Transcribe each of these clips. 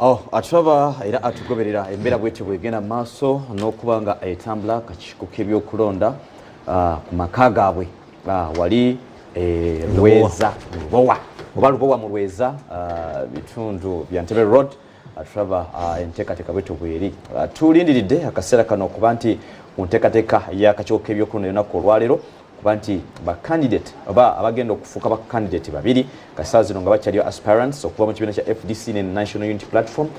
Atulaba era atugoberera embeera bwetyo bwegenda maaso n'okubanga etambula kakiiko k'ebyokulonda ku maka gaabwe wali Lweza Lubowa oba Lubowa mu Lweza bitundu bya Ntebe Road. Atulaba enteekateeka bwetyo bweri tulindiridde akaseera kano okuba nti mu nteekateeka y'akakiiko k'ebyokulonda olunaku olwaleero kuba nti bakandidate oba abagenda okufuuka bakandidate babiri kasaa zino nga bakyaliyo aspirants okuva mu kibiina kya FDC ne National Unity Platform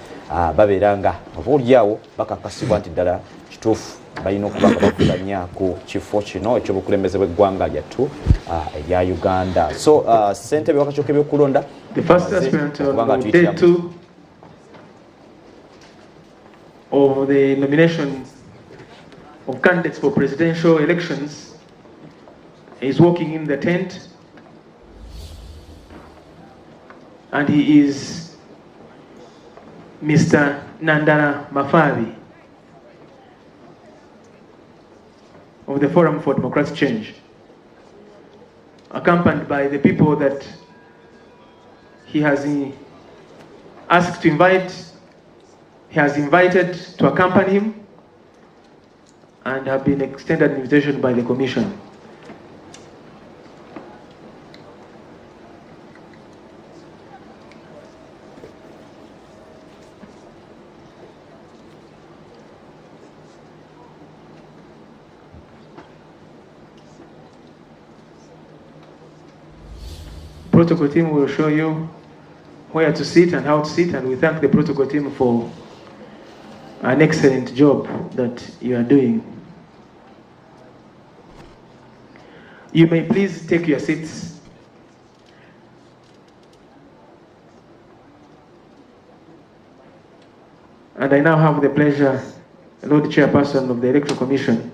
babeera nga obaolyawo bakakasibwa nti ddala kituufu balina okuba nga bavuganya ku kifo kino ekyobukulembeze bw'eggwanga lyattu erya Uganda. So ssentebe w'akakiiko k'ebyokulonda the first aspirant on day 2 of the nomination of candidates for presidential elections is walking in the tent, and he is Mr. Nandala Mafabi of the Forum for Democratic Change, accompanied by the people that he has asked to invite. He has invited to accompany him and have been extended an invitation by the Commission. Protocol team will show you where to sit and how to sit, and we thank the protocol team for an excellent job that you are doing. You may please take your seats. And I now have the pleasure, Lord Chairperson of the Electoral Commission,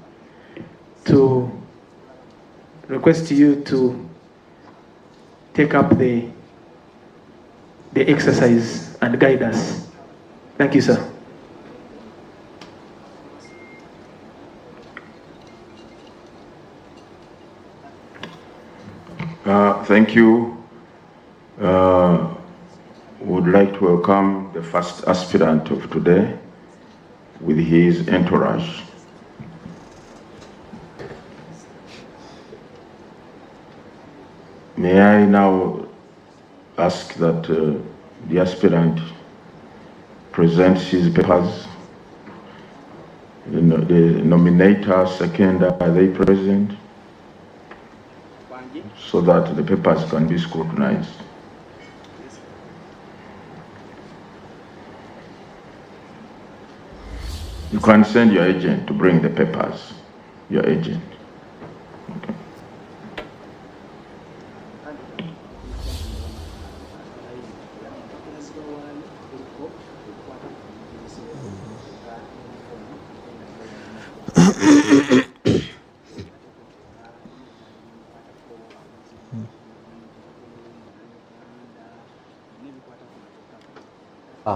to request you to take up the exercise and guide us. Thank you, sir. Thank you. Would like to welcome the first aspirant of today with his entourage. May I now ask that the aspirant presents his papers. The nominator, second, are they present? So that the papers can be scrutinized. You can send your agent to bring the papers, your agent. Okay.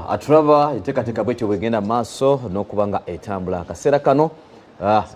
Atulaba enteekateeka bwetyo bwegenda maaso n'okubanga etambula akaseera kano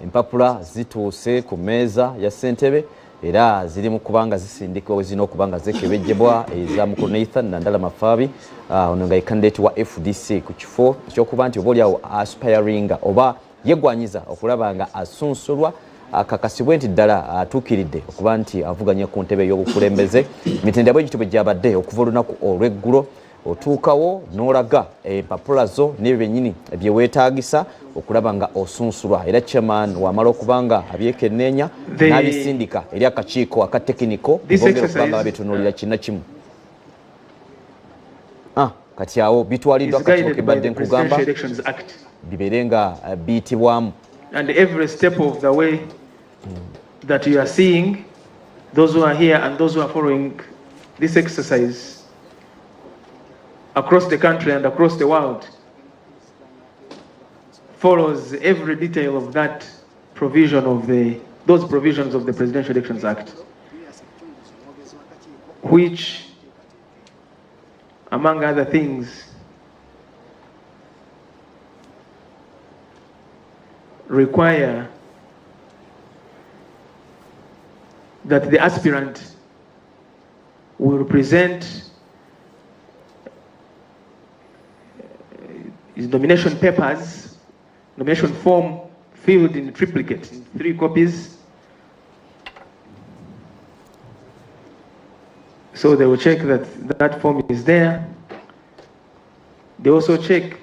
empapula zituuse ku mmeeza ya ssentebe era ziri mu kubanga zisindikibwa zirina okubanga zekebejjebwa eza mukulu Nathan Nandala Mafabi ono nga ye candidate wa FDC ku kifo ekyokuba nti obaolyawo aspiring oba yegwanyiza okulaba nga asunsulwa akakasibwe nti ddala atuukiridde okuba nti avuganya ku ntebe y'obukulembeze. Mitendera bwegityo bwe gyabadde okuva olunaku olw'eggulo otuukawo n'olaga empapula zo n'ebyo byennyini byeweetaagisa okulaba nga osunsulwa era chairman wamala okubanga abyekkenneenya n'abisindika eri akakiiko aka tekiniko bongera okubanga babitunuulira kinnakimu. Kati awo bitwaliddwa akakiiko kebadde nkugamba bibeere nga biyitibwamu. And every step of the way that you are seeing, those who are here and those who are following this exercise across the country and across the world, follows every detail of that provision of those provisions of the Presidential Elections Act, which, among other things, require that the aspirant will present his nomination papers, nomination form filled in triplicate, in 3 copies. So they will check that that form is there. They also check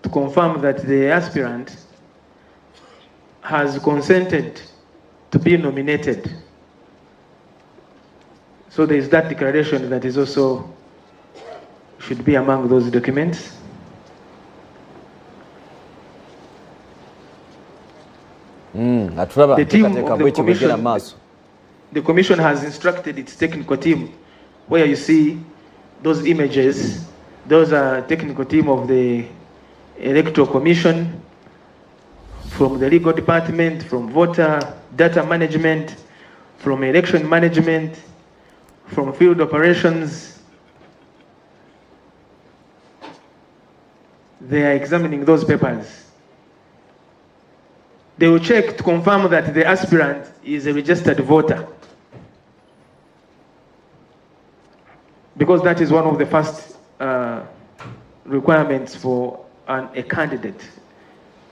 to confirm that the aspirant has consented to be nominated. So there is that declaration that is also should be among those documents. The team of the commission has instructed its technical team, where you see those images, those are technical team of the Electoral Commission, from the legal department, from voter data management, from election management, from field operations. They are examining those papers. They will check to confirm that the aspirant is a registered voter, because that is one of the first requirements for a candidate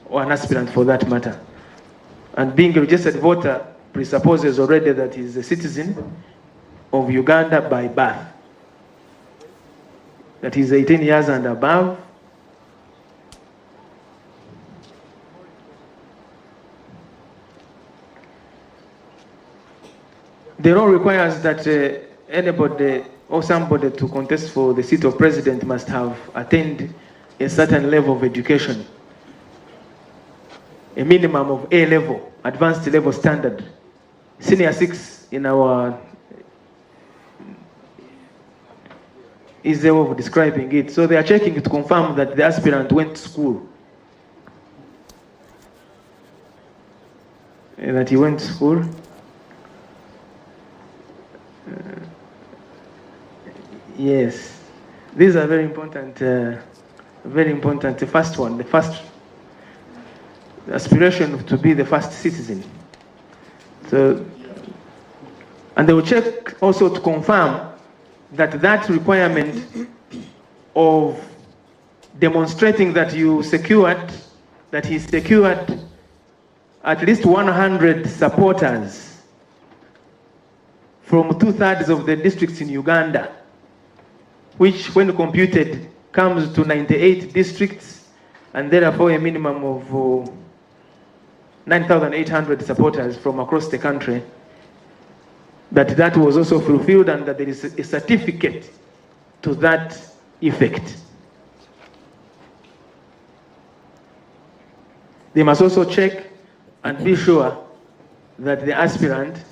or an aspirant for that matter. And being a registered voter presupposes already that he is a citizen of Uganda by birth, that he is 18 years and above. The law requires that anybody or somebody to contest for the seat of president must have attained a certain level of education, a minimum of A level, advanced level standard, senior 6 in our is the way of describing it. So they are checking to confirm that the aspirant went to school, and that he went to school. Yes, these are very important. Very important. The first one, the first aspiration to be the first citizen. So, and they will check also to confirm that that requirement of demonstrating that you secured, that he secured at least 100 supporters from 2/3 of the districts in Uganda, which when computed comes to 98 districts, and therefore a minimum of 9,800 supporters from across the country, that was also fulfilled, and that there is a certificate to that effect. They must also check and be sure that the aspirant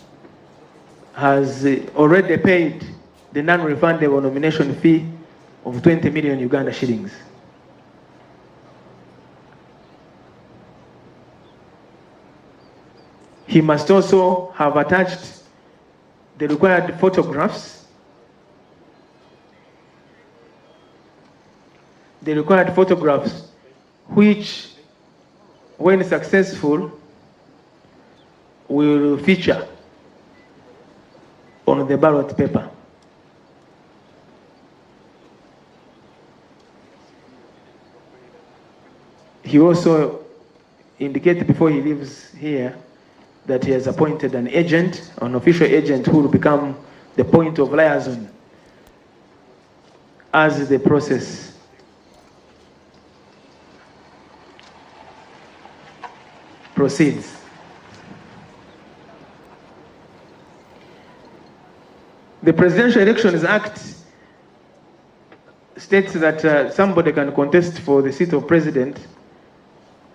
has already paid the non-refundable nomination fee of 20 million Uganda shillings. He must also have attached the required photographs, which, when successful, will feature on the ballot paper. He also indicated before he leaves here that he has appointed an agent, an official agent, who will become the point of liaison as the process proceeds. The Presidential Elections Act states that somebody can contest for the seat of president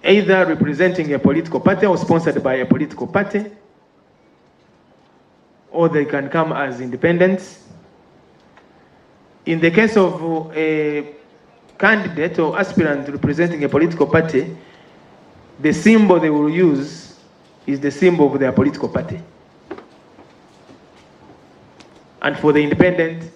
either representing a political party or sponsored by a political party, or they can come as independents. In the case of a candidate or aspirant representing a political party, the symbol they will use is the symbol of their political party. And for the independents,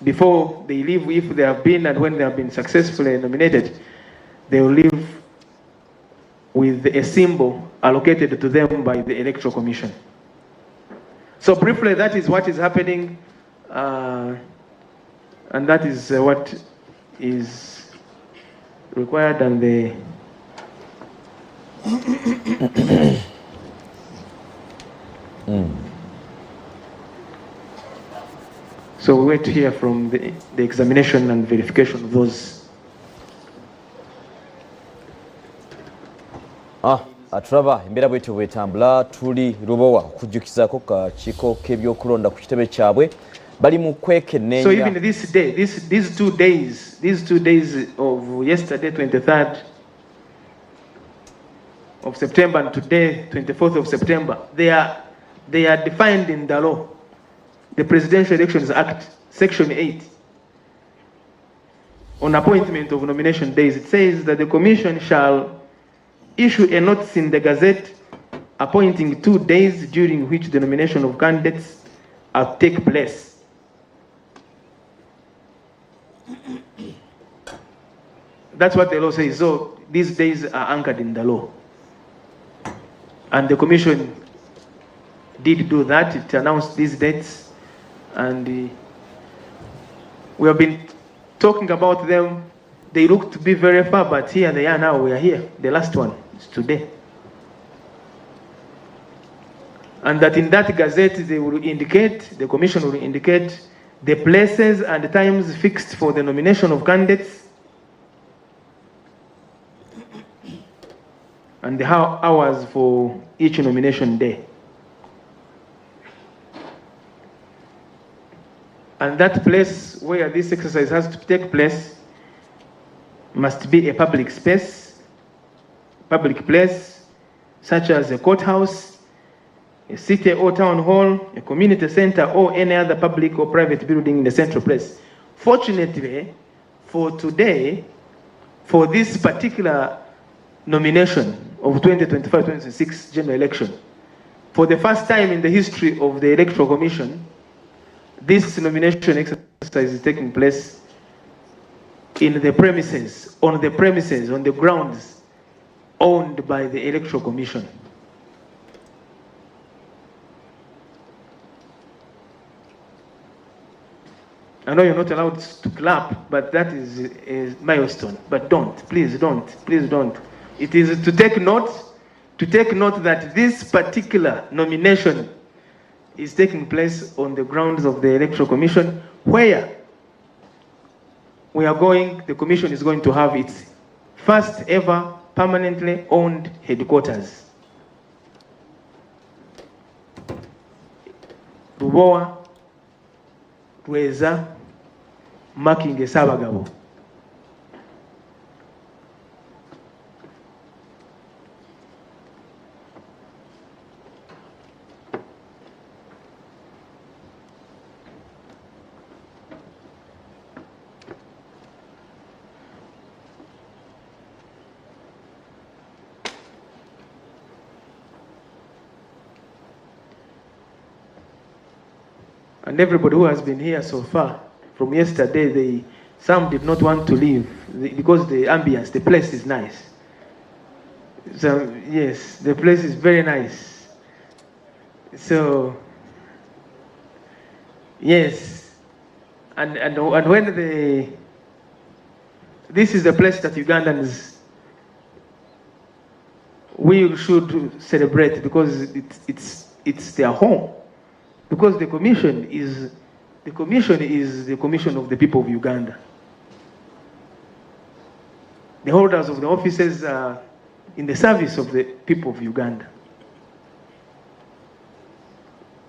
before they leave, if they have been and when they have been successfully nominated, they will leave with a symbol allocated to them by the Electoral Commission. So briefly, that is what is happening And that is what is required, and the so we wait to hear from the examination and verification of those. Turaba embeera bwetyo bwetambula tuli Lubowa okujjukizaako kakiiko k'ebyokulonda ku kitebe kyabwe bali mu kwekenneenya. So even this day, these 2 days of yesterday 23rd of September and today 24th of September, they are defined in the law, the Presidential Elections Act, Section 8. On appointment of nomination days, it says that the Commission shall issue a notice in the Gazette appointing 2 days during which the nomination of candidates are take place. That's what the law says. So these days are anchored in the law. And the Commission did do that. It announced these dates. And we have been talking about them. They look to be very far, but here they are now. We are here. The last one is today. And that in that Gazette, they will indicate, the Commission will indicate the places and the times fixed for the nomination of candidates, and the hours for each nomination day. And that place where this exercise has to take place must be a public space, public place, such as a courthouse, a city or town hall, a community center, or any other public or private building in the central place. Fortunately, for today, for this particular nomination of 2025-2026 general election, for the first time in the history of the Electoral Commission, this nomination exercise is taking place in the premises, on the grounds owned by the Electoral Commission. I know you're not allowed to clap, but that is a milestone. But don't, please don't. It is to take note that this particular nomination is taking place on the grounds of the Electoral Commission, where the Commission is going to have its first ever permanently owned headquarters. Lubowa, Rweza, Makinge Sabagabo. And everybody who has been here so far, from yesterday, some did not want to leave because the ambience, the place is nice. So yes, the place is very nice. So yes, and when this is the place that Ugandans we should celebrate, because it's their home. Because the commission is the commission of the people of Uganda. The holders of the offices are in the service of the people of Uganda.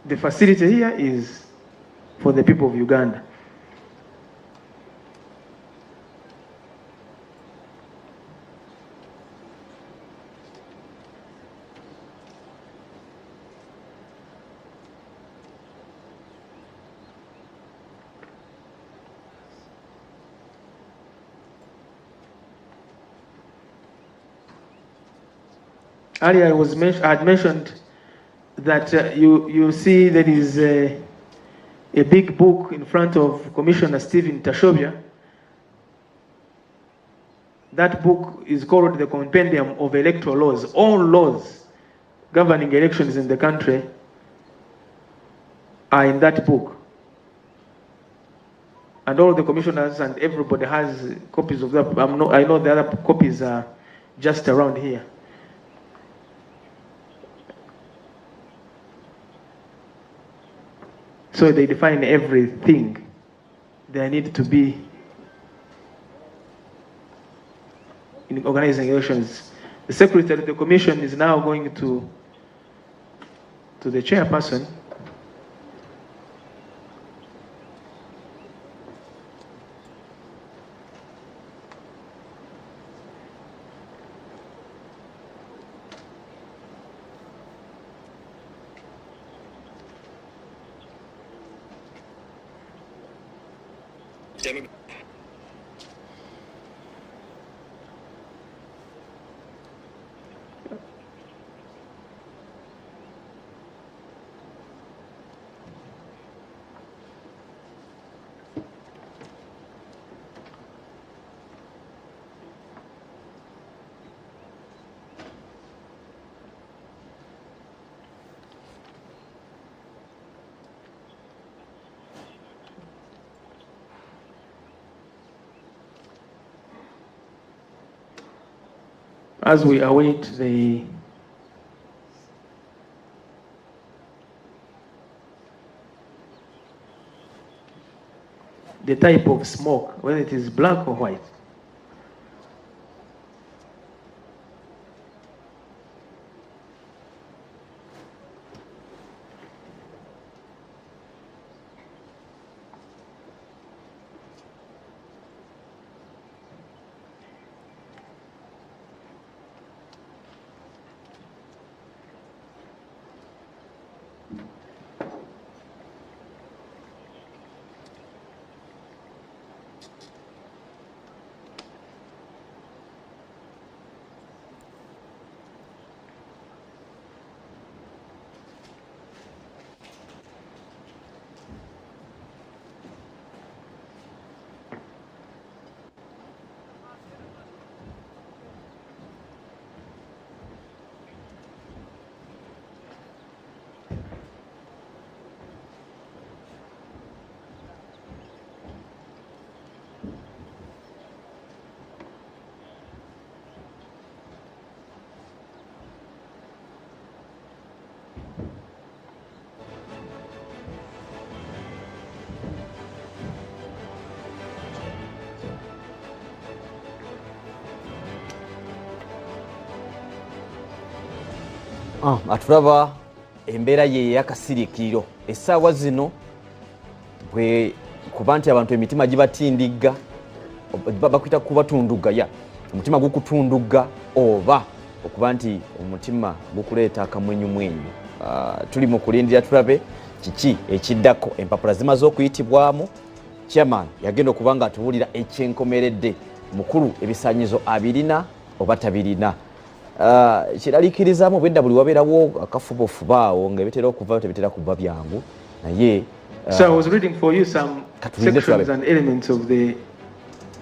The facility here is for the people of Uganda. Earlier I had mentioned that you see there is a big book in front of Commissioner Stephen Tashobya. That book is called the Compendium of Electoral Laws. All laws governing elections in the country are in that book. and all the commissioners and everybody has copies of that. I know the other copies are just around here. So they define everything. There need to be in organizing elections. The secretary of the commission is now going to the chairperson. As we await the type of smoke, whether it is black or white. Atulaba embeera ye yakasirikiro essaawa zino bwe kuba nti abantu emitima gibatindigga bakwita kubatundugaya omutima gukutundugga oba okuba nti omutima gukuleeta akamwenyumwenyu. Tuli mu kulindira tulabe kiki ekiddako. Empapula zimaze okuyitibwamu. Chairman yagenda okuba nga atubuulira ekyenkomeredde mukulu ebisaanyizo abirina oba tabirina. Kiraliikirizamu bwedda buli wabeerawo akafubofubaawo nga bitera okuva tebitera kuba byangu naye. So I was reading for you some sections and elements of the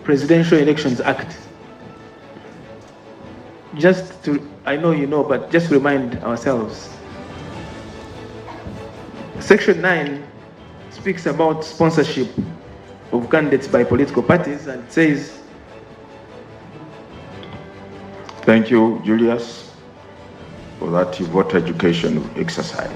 Presidential Elections Act. Just to, I know you know, but just remind ourselves. Section 9 speaks about sponsorship of candidates by political parties and says, Thank you, Julius, for that voter education exercise.